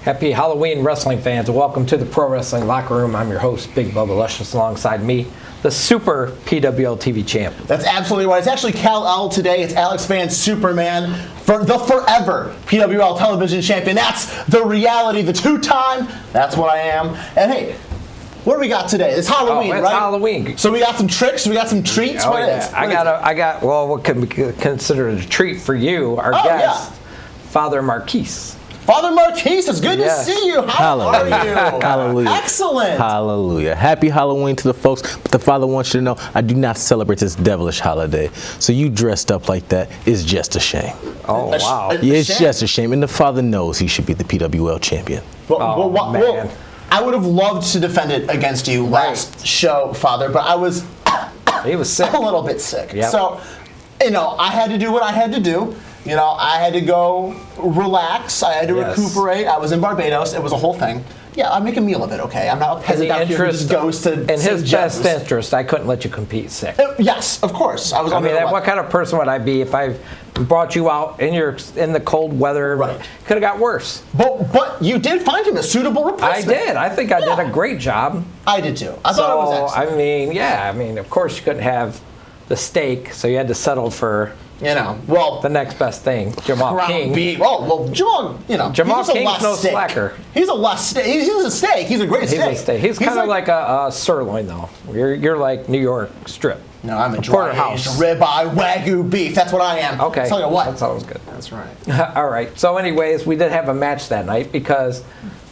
Happy Halloween, wrestling fans. Welcome to the Pro Wrestling Locker Room. I'm your host, Big Bubba Luscious, alongside me, the Super PWL TV champ. That's absolutely right. It's actually Cal-L today. It's Alex Van Superman, for the forever PWL television champion. That's the reality, the two-time. That's what I am. And hey, what do we got today? It's Halloween, it's right? Halloween. So we got some tricks, we got some treats. What can be considered a treat for you, our guest, Father Marquise. Father Marquise, it's good to see you. How are you? Hallelujah. Excellent. Hallelujah. Happy Halloween to the folks. But the Father wants you to know, I do not celebrate this devilish holiday. So you dressed up like that is just a shame. Oh, wow. It's just a shame. And the Father knows he should be the PWL champion. Man. I would have loved to defend it against you last show, Father, but I was he was sick. a little bit sick. Yep. So, I had to do what I had to do. I had to go relax. I had to recuperate. I was in Barbados. It was a whole thing. Yeah, I'd make a meal of it, okay? I'm not a peasant out here who just goes to in his best interest, I couldn't let you compete sick. Yes, of course. I mean, what kind of person would I be if I brought you out in the cold weather? Right. Could have got worse. But you did find him a suitable replacement. I did. I think I did a great job. I did too. I thought it was excellent. I mean, of course you couldn't have the steak, so you had to settle for the next best thing, Jamal King. Beef. Jamal King's no slacker. He's a steak. He's a steak. He's a great steak. He's kind of like a sirloin, though. You're like New York strip. No, I'm a porterhouse ribeye Wagyu beef. That's what I am. Okay. Tell you what. That sounds good. That's right. All right. So, anyways, we did have a match that night because,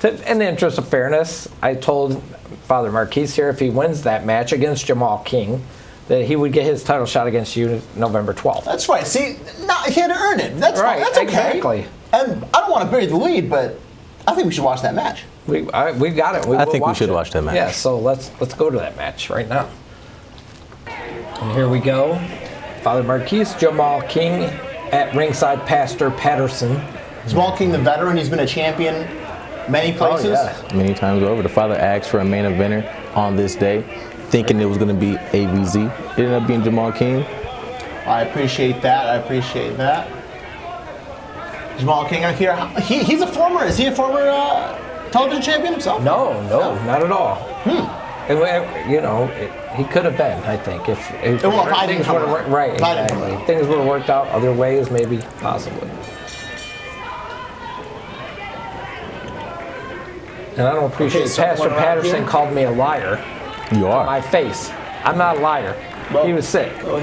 in the interest of fairness, I told Father Marquise here if he wins that match against Jamal King, that he would get his title shot against you November 12th. That's right. See, he had to earn it. That's right. That's okay. Exactly. And I don't want to bury the lead, but I think we should watch that match. We've got it. I think we should watch that match. Yeah, so let's go to that match right now. And here we go. Father Marquise, Jamal King at ringside, Pastor Patterson. Jamal King, the veteran, he's been a champion many places. Many times over. The Father asked for a main eventer on this day, thinking it was going to be AVZ. It ended up being Jamal King. I appreciate that. Jamal King out here. He's a former. Is he a former television champion himself? No, not at all. He could have been. I think if things would have worked right. Exactly. Things would have worked out other ways, maybe, possibly. And I don't appreciate Pastor Patterson called me a liar. You are. To my face. I'm not a liar. Well, he was sick. Well,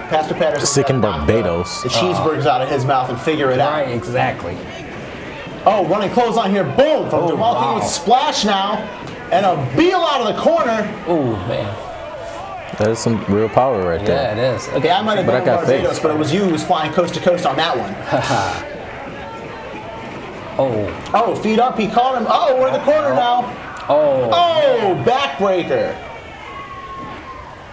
Pastor Patterson. Sick in Barbados. The cheeseburgers out of his mouth and figure it out. Right, exactly. Oh, running close on here. Boom! From Jamal King with a splash now. And a Beal out of the corner. Oh, man. That is some real power right there. Yeah, it is. Okay, I might have been in Barbados, but it was you who was flying coast to coast on that one. Oh, feet up. He caught him. Oh, we're in the corner now. Oh, backbreaker.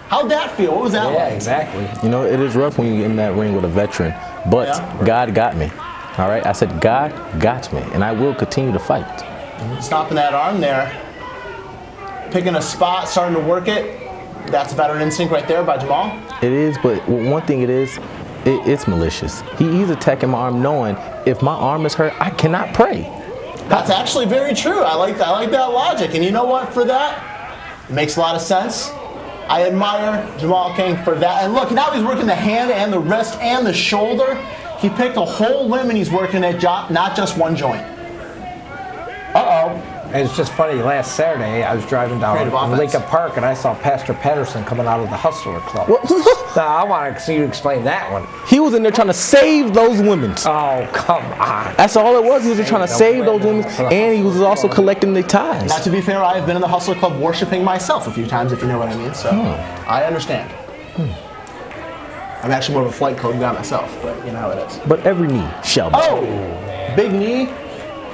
How'd that feel? What was that like? Yeah, exactly. It is rough when you're in that ring with a veteran, but God got me. All right? I said, God got me, and I will continue to fight. Stopping that arm there. Picking a spot, starting to work it. That's veteran instinct right there by Jamal. It is, but one thing it's malicious. He's attacking my arm knowing if my arm is hurt, I cannot pray. That's actually very true. I like that logic. And you know what? For that, it makes a lot of sense. I admire Jamal King for that. And look, now he's working the hand and the wrist and the shoulder. He picked a whole limb and he's working it, not just one joint. Uh-oh. It's just funny, last Saturday, I was driving down Lincoln Park and I saw Pastor Patterson coming out of the Hustler Club. Now, I want to see you explain that one. He was in there trying to save those women. Oh, come on. That's all it was. He was just trying to save those women, and he was also collecting the ties. Now, to be fair, I have been in the Hustler Club worshiping myself a few times, if you know what I mean, so I understand. I'm actually more of a flight club guy myself, but you know how it is. But every knee shall bow. Oh, big knee.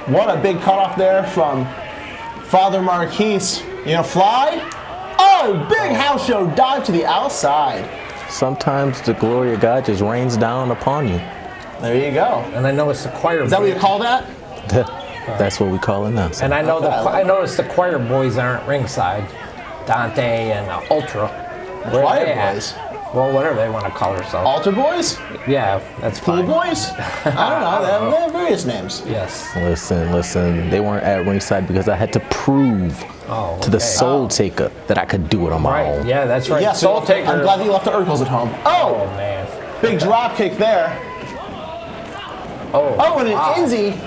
What a big cutoff there from Father Marquise. Fly. Oh, big house show dive to the outside. Sometimes the glory of God just rains down upon you. There you go. And I know it's the choir. Is that what you call that? That's what we call it now. And I know I noticed the choir boys aren't ringside. Dante and Ultra. Choir boys? Well, whatever they want to call themselves. Altar Boys? Yeah, that's Pool fine. Boys? I don't know. They have various names. Yes. Listen. They weren't at ringside because I had to prove to the Soul Taker that I could do it on my Right. own. Yeah, that's right. Yeah, Soul Taker. I'm glad that you left the Urkels at home. Oh, man. Big drop kick there. Oh, And an wow. Inzi.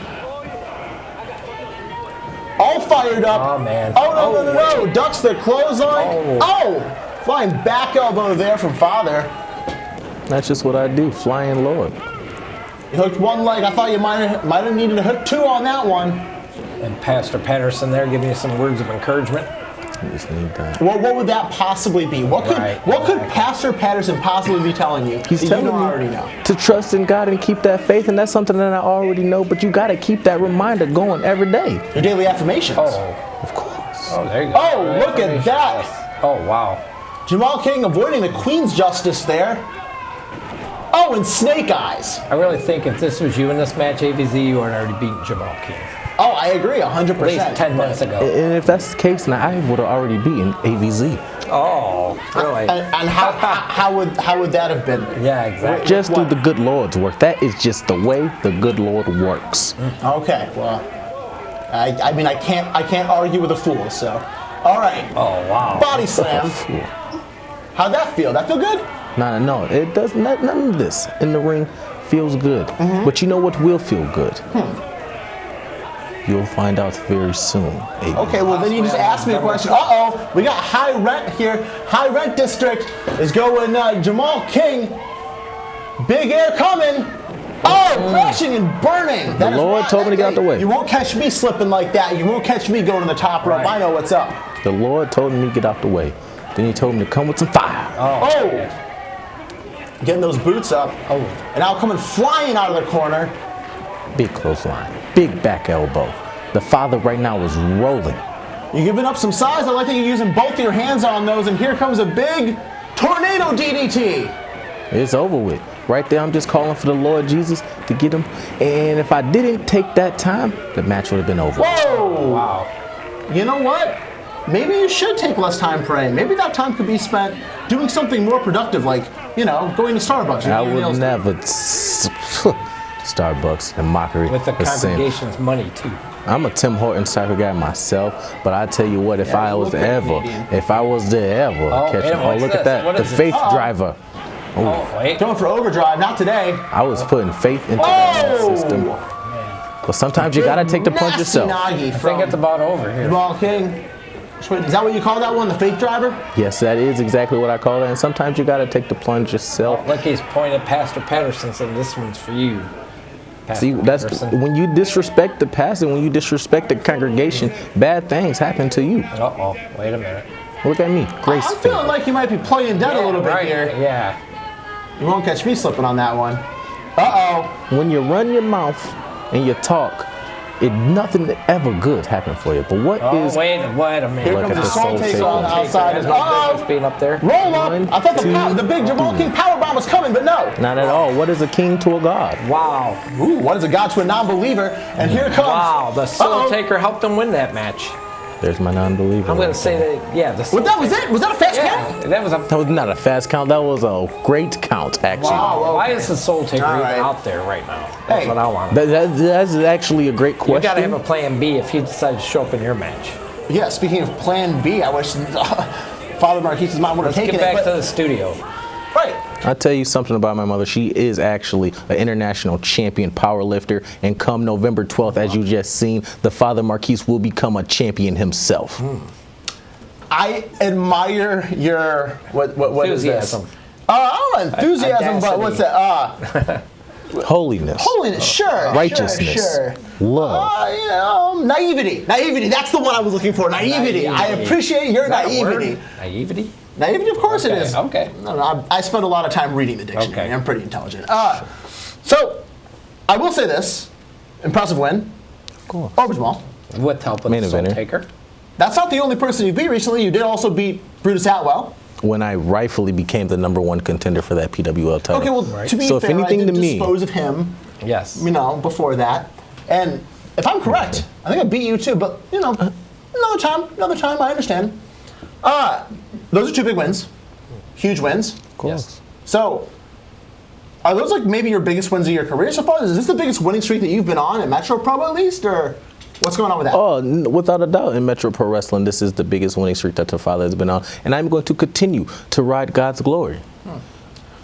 All fired up. Oh, man. No. Ducks the clothesline. Oh. Flying back elbow there from Father. That's just what I do, flying Lord. You hooked one leg. I thought you might have needed to hook two on that one. And Pastor Patterson there giving you some words of encouragement. I just need that. What would that possibly be? What could Pastor Patterson possibly be telling you He's that telling you don't me already know? to trust in God and keep that faith, and that's something that I already know, but you got to keep that reminder going every day. Your daily affirmations. Of course. Oh, there you go. Oh, look at that. Oh, wow. Jamal King avoiding the Queen's Justice there. Oh, and Snake Eyes. I really think if this was you in this match, AVZ, you would already beaten Jamal King. Oh, I agree, 100%. At least 10 minutes ago. And if that's the case, then I would have already beaten AVZ. Oh, really? And how would that have been? Yeah, exactly. Just through the good Lord's work. That is just the way the good Lord works. Okay, well, I mean, I can't argue with a fool. So, all right. Oh, wow. Body slam. How'd that feel? That feel good? No, it does not. None of this in the ring feels good. But you know what will feel good? You'll find out very soon. AVZ. Okay, well then you just asked me a question. We got high rent here. High rent district is going Jamal King. Big air coming. Crashing and burning. The Lord told me to get out the way. You won't catch me slipping like that. You won't catch me going to the top rope. Right. I know what's up. The Lord told me to get out the way. Then he told me to come with some fire. Getting those boots up. And now coming flying out of the corner. Big clothesline. Big back elbow. The Father right now is rolling. You're giving up some size. I like that you're using both your hands on those. And here comes a big tornado DDT. It's over with. Right there, I'm just calling for the Lord Jesus to get him. And if I didn't take that time, the match would have been over. Whoa! Wow. You know what? Maybe you should take less time praying. Maybe that time could be spent doing something more productive, like, going to Starbucks. I would never. Starbucks and mockery. With the the same. congregation's money, too. I'm a Tim Hortons type of guy myself, but I tell you what, if I was to ever catch him, look at that, the faith driver. Oh, wait. Going for overdrive, not today. I was putting faith into that system. But sometimes you gotta take the plunge yourself. I think it's about over here. Jamal King. Is that what you call that one, the fake driver? Yes, that is exactly what I call that. And sometimes you gotta take the plunge yourself. Look, he's pointing at Pastor Patterson saying, this one's for you. Pastor See, that's Patterson. when you disrespect the pastor, when you disrespect the congregation, bad things happen to you. Uh-oh, wait a minute. Look at me, grace I'm feeling favor. like you might be playing dead a little bit right. here. Yeah. You won't catch me slipping on that one. When you run your mouth and you talk, nothing ever good happen for you. But what is Wait a minute. Here Look comes at the the Soul Soul Taker Taker. on the outside. There's no business being up there. Roll up. One, I thought two, the big Jamal King powerbomb was coming, but no. not at all? What is a king to a god? Wow. Ooh, what is a god to a non-believer? And here comes. Wow, the Soul Taker helped him win that match. There's my non-believer. I'm going to say that, the Soul What, that was it? Was that a fast count? Yeah, that was a... That was not a fast count. That was a great count, actually. Wow. Why is the Soul Taker All even right. out there right now? That's Hey. what I want. That's actually a great You question. got to have a plan B if you decide to show up in your match. Yeah, speaking of plan B, I wish Father Marquise's mom would have Let's taken get back it. to the studio. Right. I'll tell you something about my mother. She is actually an international champion power lifter. And come November 12th, as you just seen, the Father Marquise will become a champion himself. I admire your what is this? Enthusiasm. I don't know enthusiasm, but what's that? Holiness. Holiness, sure. Righteousness. Sure. Love. Naivety. Naivety. That's the one I was looking for. Naivety. I appreciate your Is that a naivety. word? Naivety? Naivety, of course Okay, it is. okay. No, I spend a lot of time reading the dictionary. Okay. I'm pretty intelligent. So, I will say this. Impressive win. Cool. Over Jamal. With help of Main the Soul eventer. Taker. That's not the only person you beat recently. You did also beat Brutus Atwell. When I rightfully became the #1 contender for that PWL title. Okay, well, to be So if fair, anything I did to me- dispose of him, Yes. before that. And if I'm correct, I think I beat you too, but, another time, I understand. Those are two big wins. huge wins. Yes. So, are those like maybe your biggest wins of your career so far? Is this the biggest winning streak that you've been on at Metro Pro at least, or what's going on with that? Oh, without a doubt, in Metro Pro Wrestling, this is the biggest winning streak that the Father has been on, and I'm going to continue to ride God's glory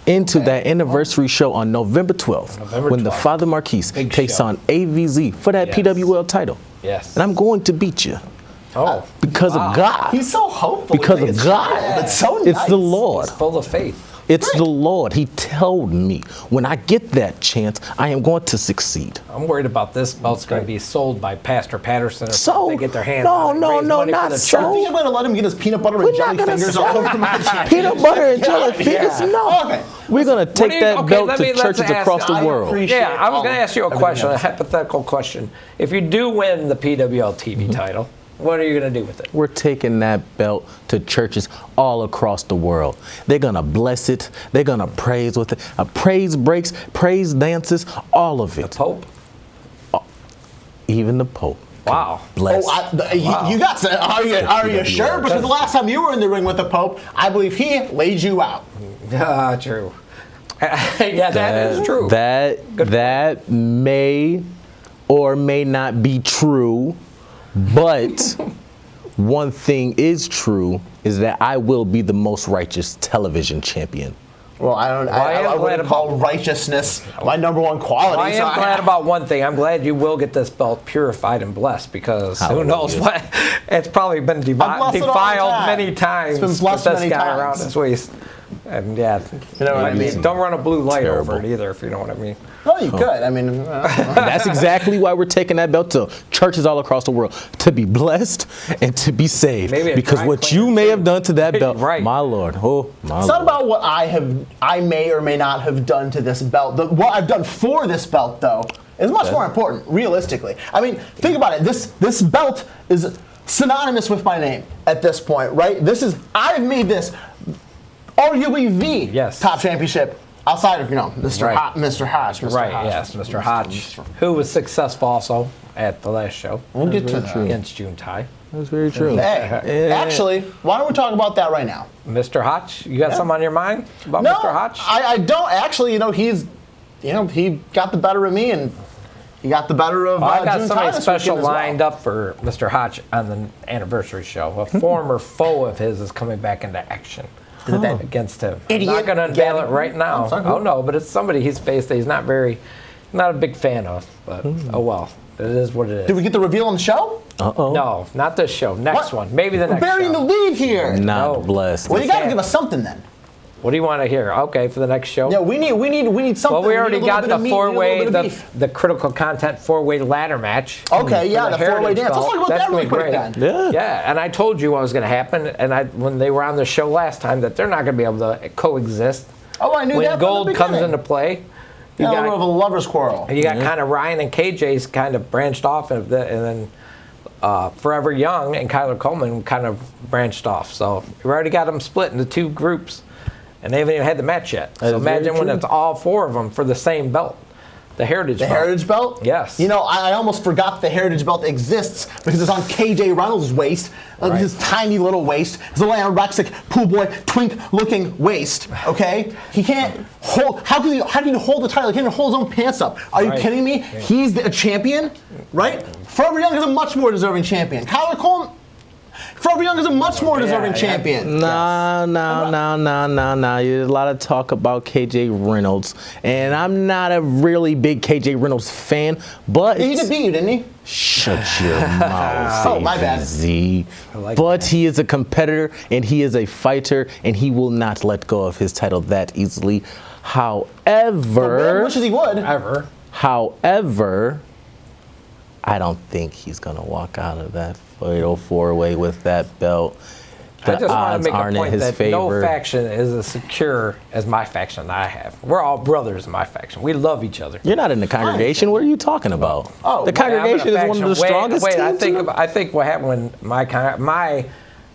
into that anniversary show on November 12th, when the Father Marquise Big takes show. on AVZ for that Yes. PWL title. Yes. And I'm going to beat you Oh. because Wow. of God. He's so hopeful. Because of It's God. It's so nice. It's the Lord. He's full of faith. It's the Lord. He told me when I get that chance, I am going to succeed. I'm worried about this belt's going to be sold by Pastor Patterson or So- something. They get their hands no, on it. no, raise no, money for not the so. church. I think I'm going to let him get his peanut butter We're and jelly not gonna fingers sell all over my championship. Peanut butter and jelly fingers? Yeah. No. Okay. We're going to What take do you- that okay, belt let to me- let's churches ask- across the I world. appreciate Yeah, I was all- going to ask you a everything question, a else. hypothetical question. If you do win the PWL TV title, what are you going to do with it? We're taking that belt to churches all across the world. They're going to bless it. They're going to praise with it. Praise breaks, praise dances, all of it. Pope? Even the Pope. Wow. Bless. You got to, are you sure? Because the last time you were in the ring with the Pope, I believe he laid you out. True. Yeah, that is true. That may or may not be true, but one thing is true is that I will be the most righteous television champion. Well, I am wouldn't glad call about- righteousness my number one quality. I am glad about one thing. I'm glad you will get this belt purified and blessed, because who knows Hallelujah. what? It's probably been blessed it all the defiled time. many times. It's been blessed with this many guy times. around his waist. And yeah, You know what I mean? don't run a blue light Terrible. over it either, if you know what I mean. No, you could. I mean, That's exactly why we're taking that belt to churches all across the world, to be blessed and to be saved. Maybe a because dry what cleaner you may too. have done to that belt, Right. my Lord, oh my it's Lord. not about what I may or may not have done to this belt. What I've done for this belt, though, is much more important, realistically. I mean, think about it. This belt is synonymous with my name at this point, right? I've made this arguably the Yes. top championship outside of, Mr. Right. Mr. Hodge. Mr. Right, Hodge. yes, Mr. Hodge, who was successful also at the last show. We'll get to that. Against June Tai. That's very true. Hey, actually, why don't we talk about that right now? Mr. Hodge, you got something on your mind about No, Mr. Hodge? I don't actually. He got the better of me, and he got the better of I got June somebody Tai this special weekend as well. lined up for Mr. Hodge on the anniversary show. A former foe of his is coming back into action against him. Idiot. I'm not going to unveil it right now. I'm sorry, who? Oh no, but it's somebody he's faced that he's not a big fan of. But oh well, it is what it is. Did we get the reveal on the show? Uh-oh. No, not this show. Next What? one. Maybe the We're next burying show. the lead here. Not No. blessed. Well, you got to can't. give us something then. What do you want to hear? Okay, for the next show. Yeah, we need something. Well, we need a already little got bit the of meat, we need a little four-way, bit of beef. the critical content four-way ladder match. Okay, yeah, for the four-way Heritage dance. Let's belt. talk about That's that really gonna be quick great. then. Yeah. Yeah, and I told you what was going to happen, and when they were on the show last time, that they're not going to be able to coexist. Oh, I knew When that from gold the comes beginning. into play, you Yeah, a little bit of a lover's quarrel. got kind of Ryan and KJ's kind of branched off, and then Forever Young and Kyler Coleman kind of branched off. So we already got them split into two groups, and they haven't even had the match yet. That So is very imagine when true. it's all four of them for the same belt, the Heritage The belt. Heritage Belt? Yes. I almost forgot the Heritage Belt exists because it's on KJ Reynolds' waist, Right. his tiny little waist, his little anorexic pool boy twink-looking waist. Okay, he can't hold. How can he hold the title? He can't even hold his own pants up. Are you Right. kidding me? Yeah. He's a champion, right? Forever Young is a much more deserving champion. Kyler Coleman. Forever Young is a much more deserving yeah. champion. No. There's a lot of talk about KJ Reynolds, and I'm not a really big KJ Reynolds fan, but He did beat you, didn't he? shut your mouth. Oh, my bad. AVZ. like But that. he is a competitor, and he is a fighter, and he will not let go of his title that easily. However, Wishes he would. However, I don't think he's going to walk out of that fatal four-way with that belt. I The just want odds to make a aren't in point his that favor. no faction is as secure as my faction that I have. We're all brothers in my faction. We love each other. You're not in the congregation. What are you talking about? Oh, the well, I'm in a congregation is one of faction. the strongest Wait, teams. I think what happened when my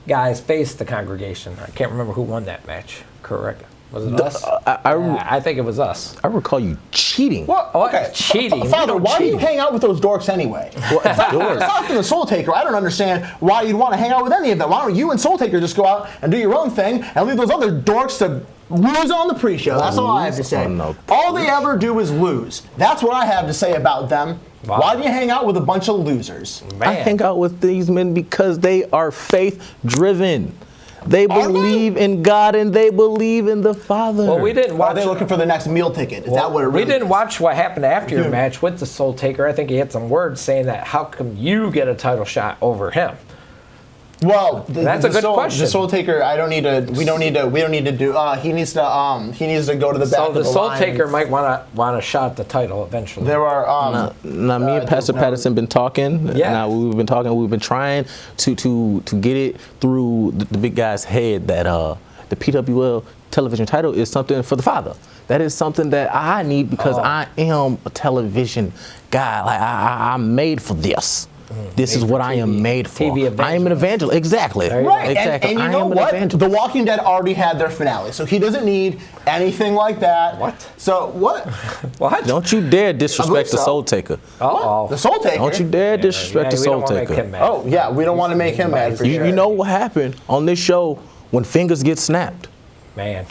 guys faced the congregation. I can't remember who won that match. Correct. Was it us? I think it was us. I recall you cheating. Well, okay. Cheating. Father, why do you hang out with those dorks anyway? Aside from the Soul Taker, I don't understand why you'd want to hang out with any of them. Why don't you and Soul Taker just go out and do your own thing and leave those other dorks to lose on the pre-show? That's all I have to say. All they ever do is lose. That's what I have to say about them. Wow. Why do you hang out with a bunch of losers? Man. I hang out with these men because they are faith-driven. They believe in God and they believe in the Father. Well, we didn't watch. Are they looking for the next meal ticket? Is that what it really We didn't is? watch what happened after your match with the Soul Taker. I think he had some words saying that how come you get a title shot over him? Well, that's a good question. The Soul Taker, I don't need to. We don't need to do. He needs to go to the back. So of the Soul line. Taker might want a shot at the title eventually. There are. Now me and Pastor Patterson been talking. Yeah. Now we've been talking. We've been trying to get it through the big guy's head that the PWL television title is something for the Father. That is something that I need because I am a television guy. Like I'm made for this. This is what I am made for. I am an evangelist. Exactly. Right. Exactly. And you know what? The Walking Dead already had their finale, so he doesn't need anything like that. What? So what? What? Don't you dare disrespect the Soul Taker. Uh-oh. The Soul Taker? Don't you dare disrespect the Soul Taker. Oh yeah, we don't want to make him mad for sure. You know what happened on this show when fingers get snapped? Man.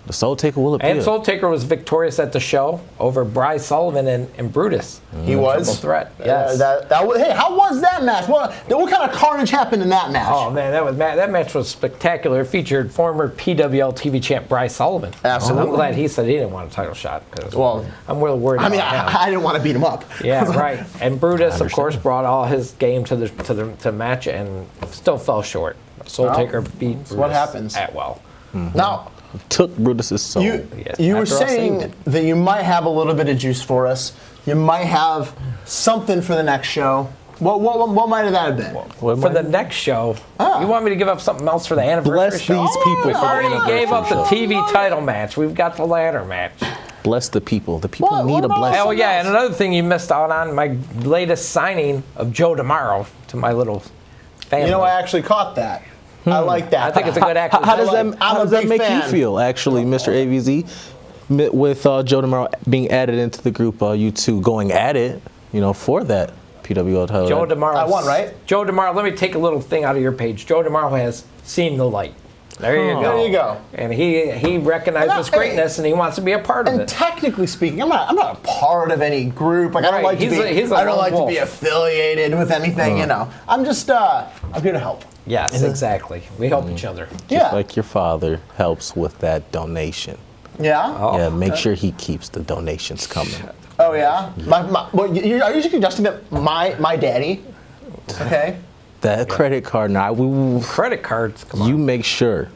The Soul Taker will appear. And Soul Taker was victorious at the show over Bryce Sullivan and Brutus. He was? Triple threat. Yes. Hey, how was that match? What kind of carnage happened in that match? Oh man, that match was spectacular. It featured former PWL TV champ Bryce Sullivan. Absolutely. I'm glad he said he didn't want a title shot. Well, I'm really worried. I mean, about him. I didn't want to beat him up. Yeah, right. And Brutus, of course, brought all his game to the match and still fell short. Soul Taker beat Brutus what happens at well. Now. Took Brutus's soul. You were saying that you might have a little bit of juice for us. You might have something for the next show. What might have that have been? For the next show, you want me to give up something else for the anniversary Bless show? these people We for the already anniversary gave up the show. TV title match. We've got the ladder match. Bless the people. The people What need a about- blessing. Oh yeah, and another thing you missed out on, my latest signing of Joe DeMauro to my little family. You know, I actually caught that. I like that. I think it's a good acquisition. How does I'm a that big make fan. you feel, actually, Mr. AVZ, with Joe DeMauro being added into the group? You two going at it, for that PWL title. Joe DeMauro. I won, right? Joe DeMauro. Let me take a little thing out of your page. Joe DeMauro has seen the light. There you go. There you go. And he recognizes greatness, and he wants to be a part of And it. technically speaking, I'm not a part of any group. Like I don't like to be. I don't like to be affiliated with anything. I'm just. I'm here to help. Yes, exactly. We help each other. Yeah. Like your father helps with that donation. Yeah. Oh. Yeah, make sure he keeps the donations coming. Oh yeah. Are you suggesting that my daddy? Okay. That credit card, now Credit cards, come on. you make sure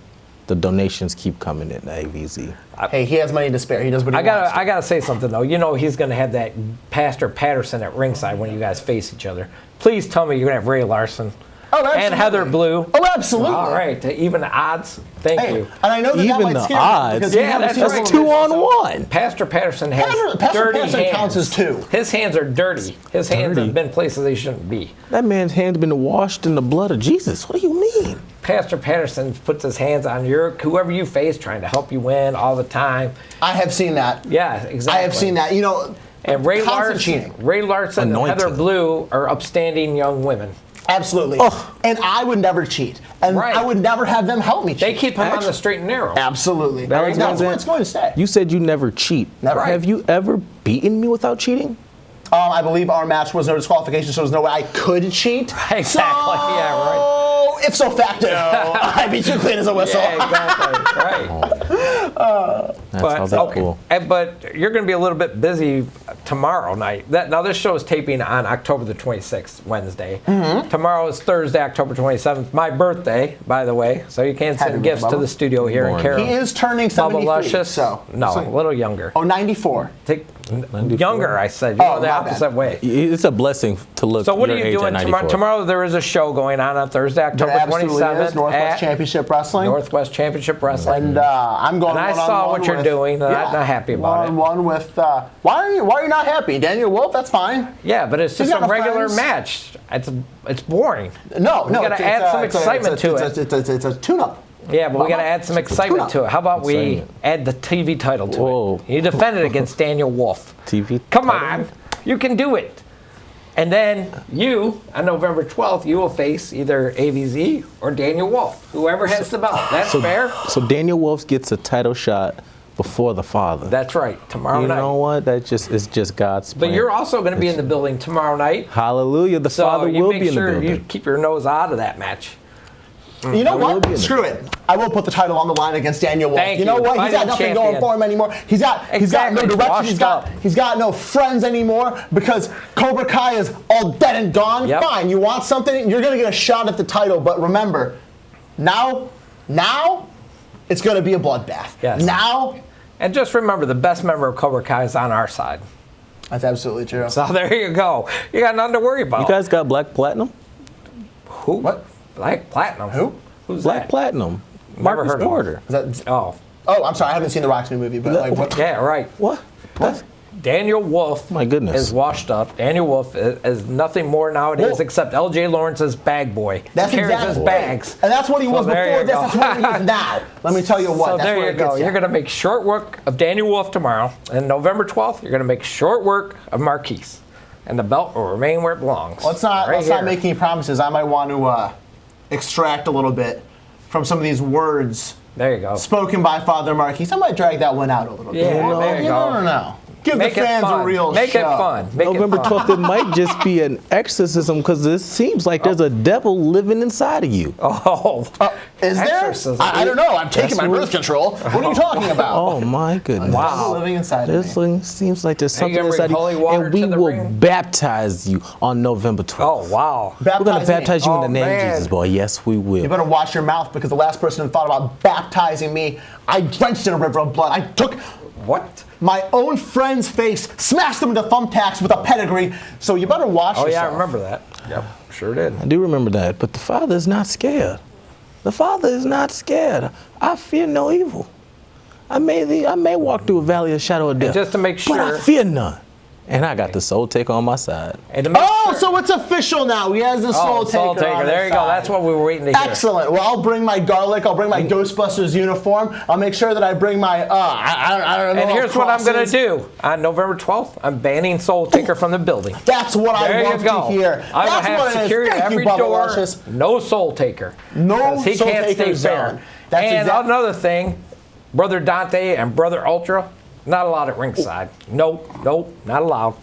the donations keep coming in, AVZ. Hey, he has money to spare. He does what he wants. I gotta say something though. He's gonna have that Pastor Patterson at ringside when you guys face each other. Please tell me you're gonna have Ray Larson. Oh, absolutely. And Heather Blue. Oh, absolutely. All right, even the odds. Thank you. And I know that Even might the scare you odds? because you Yeah, haven't that's seen right. That's some of 2-on-1. Pastor Patterson has Pastor dirty Patterson hands. counts as 2. His hands are dirty. His hands Dirty? have been places they shouldn't be. That man's hands been washed in the blood of Jesus. What do you mean? Pastor Patterson puts his hands on whoever you face, trying to help you win all the time. I have seen that. Yeah, exactly. I have seen that. And Ray constant Larson, cheating. Ray Larson and Anointing. Heather Blue are upstanding young women. Absolutely. Oh. And I would never cheat. And Right. I would never have them help me cheat. They keep him on the straight and narrow. Absolutely. There you That's go. where it's going to stay. You said you never cheat. Never. Have you ever beaten me without cheating? I believe our match was no disqualification, so there's no way I could cheat. Exactly. Yeah, right. Oh, ipso facto, I beat you clean as a whistle. Yeah, exactly. Right. That's how that's cool. But you're going to be a little bit busy tomorrow night. Now, this show is taping on October the 26th, Wednesday. Mm-hmm. Tomorrow is Thursday, October 27th. My birthday, by by the way. So you can't send Happy gifts birthday, to the studio here in Born. Carroll. He is turning Bubba 73. Luscious. So No, a little younger. Oh, 94. Younger, I said. You're Oh, the my opposite bad. way. It's a blessing to look. So what are your you age doing at tomorrow? 94. Tomorrow there is a show going on Thursday, There October absolutely 27th. is. Northwest at Championship Wrestling. Northwest Championship Wrestling. And I'm going. And I one-on-one saw what you're with- doing, and I'm not happy about it. One with. Why are you not happy, Daniel Wolf? That's fine. Yeah, but it's just got a no regular friends. match. It's boring. No, We gotta add some excitement to it. It's a tune-up. Yeah, but we got to add some excitement to it. How about we Excitement. add the TV title to Whoa. it? You defended against Daniel Wolf. TV. Come title? on, you can do it. And then you, on November 12th, you will face either AVZ or Daniel Wolf, whoever has the belt. That's fair. So Daniel Wolf gets a title shot before the father. That's right. Tomorrow You night. know what? It's just God's plan. But you're also going to be in the building tomorrow night. Hallelujah. The So father you will make be in the sure building. you keep your nose out of that match. You know will be in what? there. Screw it. I will put the title on the line against Daniel Wolf. Thank You know you. what? He's got Fighting nothing champion. going for him anymore. He's got no Exactly. direction. Washed He's got no friends anymore because Cobra Kai is all dead and gone. Yep. Fine. You want something? You're gonna get a shot at the title. But remember, now, it's gonna be a bloodbath. Yes. Now, And just remember, the best member of Cobra Kai is on our side. that's absolutely true. So there you go. You got nothing to worry about. You guys got Black Platinum? Who? What? Black Platinum. Who? Who's Black that? Platinum. Never Marcus heard of him. Porter. Is that? Oh, Oh, I'm sorry. I haven't seen the Rock's new movie, but like, what? yeah, right. What? What? Daniel Wolf My goodness. is washed up. Daniel Wolf is nothing more nowadays Wolf. except L.J. Lawrence's bag boy. That's He carries exactly his right. bags. And that's what he was So there before you this. go. That's what he is now. Let me tell you what. So that's there where you it go. gets You're going to make short work of Daniel Wolf tomorrow. And November 12th, you're going to make short work of Marquise. And the belt will remain where it belongs. Let's not here. make any promises. I might want to extract a little bit from some of these words There you go. spoken by Father Marquis. I might drag that one out a little bit. Yeah, there you go. never know. Give Make the it fans fun. a real Make show. it fun. Make November it fun. 12th, it might just be an exorcism because it seems like there's a devil living inside of you. Oh, Is there? Exorcism. I don't know. I'm taking That's my what- birth control. What are you talking about? Oh my goodness. Wow. Living inside of This me. thing seems like there's Are you something gonna inside bring of holy you, water and we to the will ring? baptize you on November 12th. oh wow. We're going to Baptize me. baptize you in Oh, the name man. of Jesus, boy. Yes, we will. You better watch your mouth because the last person who thought about baptizing me, I drenched in a river of blood. I took What? my own friend's face, smashed him into thumbtacks with a pedigree. So you better watch Oh yourself. yeah, I remember that. Yep, sure did. I do remember that, but the Father is not scared. The Father is not scared. I fear no evil. I may walk through a valley of shadow of death, just to make but I sure- fear none. And I got the Soul Taker on my side. And to make Oh, sure- so it's official now. He has the Soul Taker. Soul Taker. on There his you go. side. That's what we were waiting to hear. Excellent. Well, I'll bring my garlic. I'll bring my Ghostbusters uniform. I'll make sure that I bring my. I don't know. And here's what I'm going to crosses. do. On November 12th, I'm banning Soul Taker from the building. That's what There I you love go. to hear. I will That's have what it is. security at Thank every you, Bubba door. Luscious. No Soul Taker. No 'Cause he Soul can't Taker stay zone. fair. That's And exact- another thing, Brother Dante and Brother Ultra, not allowed at ringside. Nope, not allowed.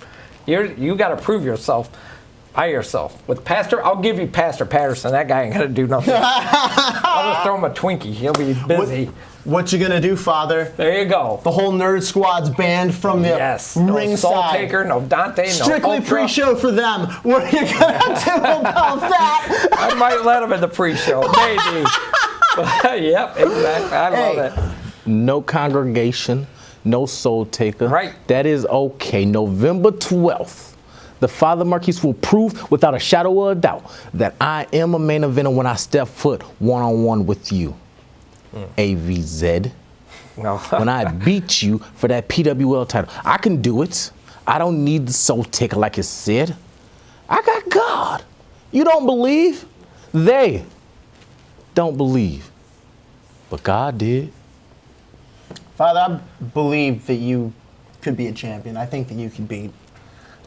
You got to prove yourself by yourself. With Pastor, I'll give you Pastor Patterson. That guy ain't going to do nothing. I'll just throw him a Twinkie. He'll be busy. What you gonna do, Father? There you go. The whole nerd squad's banned from the Yes. No Soul ringside. Taker, no Dante, no Strictly Ultra. pre-show for them. What are you gonna do about that? I might let him in the pre-show, maybe. Yep, exactly. I love Hey. it. No congregation, no Soul Taker. Right. That is okay. November 12th, the Father Marquis will prove without a shadow of a doubt that I am a main eventer when I step foot one-on-one with you. AVZ. No. When I beat you for that PWL title. I can do it. I don't need the Soul Taker like it said. I got God. You don't believe? They don't believe. But God did. Father, I believe that you could be a champion. I think that you could be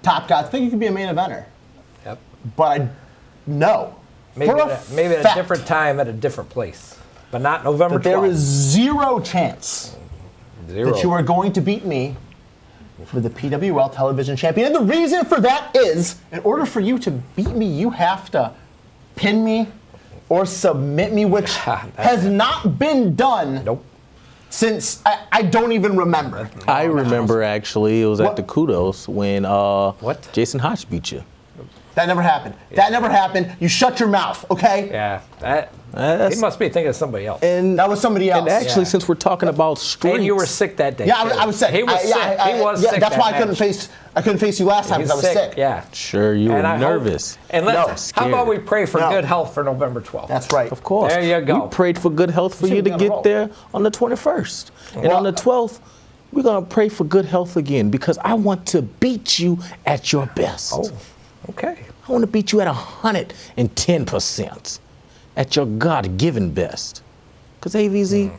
top guy. I think you could be a main eventer. Yep. But I know Maybe, for a maybe at a fact different time at a different place. But not November that there 12th. is zero chance Zero. that you are going to beat me for the PWL television champion. And the reason for that is, in order for you to beat me, you have to pin me or submit me, which has not been done Nope. since I don't even remember. I remember actually, it was at What? the Kudos when What? Jason Hodge beat you. That never happened. That never happened. You shut your mouth, okay? Yeah. That's- He must be thinking of somebody else. And That was somebody else. And actually, Yeah. since we're talking about streaks, And you were sick that day. Yeah, too. I was sick. He was sick. He was sick. That's that why I couldn't match. face you last time He's because I was sick. Yeah. sure you were And I hope- nervous. And let's, No. how about we pray for No. good health for November 12th? That's right. Of course. There you go. We prayed for good health for We you to should've been on a roll. get there on the 21st. And Well, on the 12th, we're going to pray for good health again because I want to beat you at your best. Oh, okay. I want to beat you at 110% at your God-given best. Because AVZ,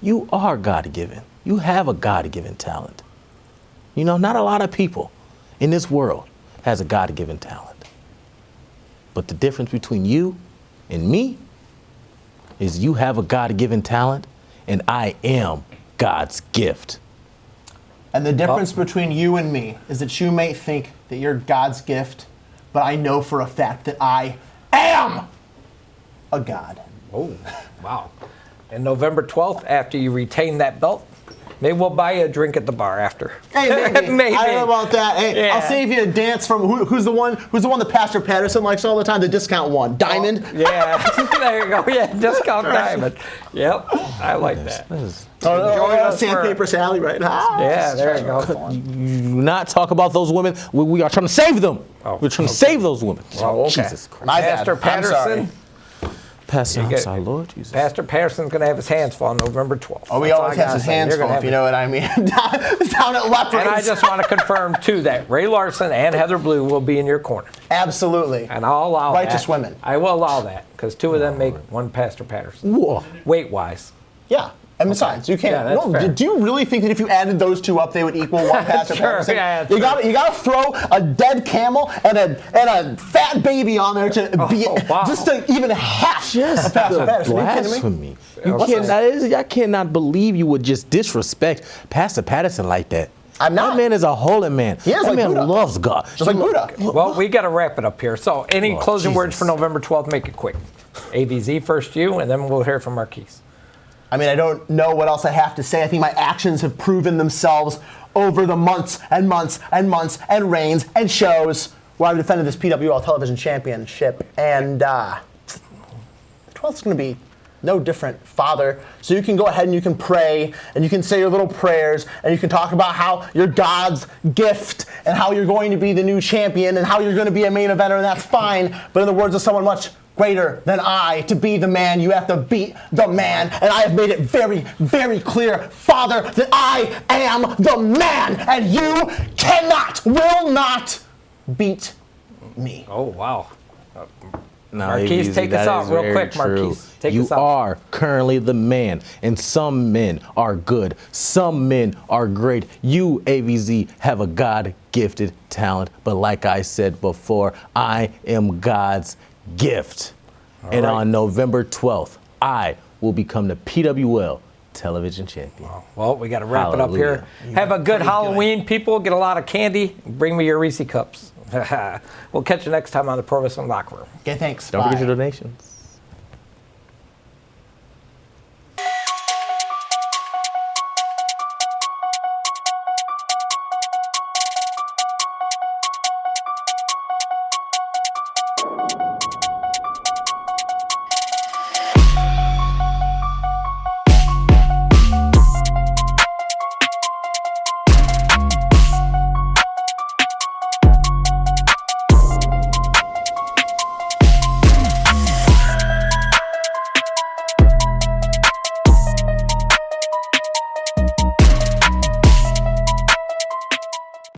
you are God-given. You have a God-given talent. You know, not a lot of people in this world has a God-given talent. But the difference between you and me is you have a God-given talent, and I am God's gift. And the difference between you and me is that you may think that you're God's gift, but I know for a fact that I am a God. Oh, wow. And November 12th, after you retain that belt, maybe we'll buy you a drink at the bar after. Hey, maybe. Maybe. I don't know about that. Hey, Yeah. I'll save you a dance from who's the one that Pastor Patterson likes all the time, the discount one, Diamond. Yeah, there you go. Yeah, discount diamond. Yep, I like that. Join us for- Sandpaper Sally, right? Ah, Yeah, there you go. Do not talk about those women. We are trying to save them. Oh, We're trying to save those women. Oh, okay. Jesus Christ. My bad. Pastor I'm Patterson. sorry. Pastor, I'm get- sorry, Lord Jesus. Pastor Patterson's going to have his hands full on November 12th. Oh, he That's all always I has gotta his say. hands You're gonna full, if have you it. know what I mean. Down at Leopards. And I just want to confirm, too, that Ray Larson and Heather Blue will be in your corner. Absolutely. And I'll allow that. Righteous women. I will allow that, because two of them make one Pastor Patterson. Whoa. Weight-wise. Yeah. And besides, you can't. Yeah, that's fair. Do you really think that if you added those two up, they would equal one Pastor Sure, Patterson? yeah, that's you got to throw a dead camel and a fat baby on there to be wow. just to even half Just of Pastor the Patterson. Are you kidding me? blasphemy. You What's cannot, I cannot believe you would just disrespect Pastor Patterson like that. I'm not. That man is a holy man. He is that like man Buddha. loves God. Just like Buddha. Well, we got to wrap it up here. So, any Oh, closing words Jesus. for November 12th? Make it quick. AVZ first, you, and then we'll hear from Marquise. I mean, I don't know what else I have to say. I think my actions have proven themselves over the months and months and months and reigns and shows where I've defended this PWL television championship. And the 12th is going to be no different, Father. So you can go ahead and you can pray and you can say your little prayers and you can talk about how you're God's gift and how you're going to be the new champion and how you're going to be a main eventer, and that's fine. But in the words of someone much greater than I, to be the man, you have to beat the man. And I have made it very, very clear, Father, that I am the man, and you will not beat me. Oh, wow. No, Marquise, AVZ, take us that out is real very quick, true. Marquise. Take you us out. are currently the man, and some men are good. Some men are great. You, AVZ, have a God-gifted talent, but like I said before, I am God's gift. And right. on November 12th, I will become the PWL television champion. Well, we got to wrap it up here. Hallelujah. Have a good Halloween, people. Get a lot of candy. Bring me your Reese cups. We'll catch you next time on the Pro Wrestling Locker Room. Okay, thanks. Don't Bye. forget your donations.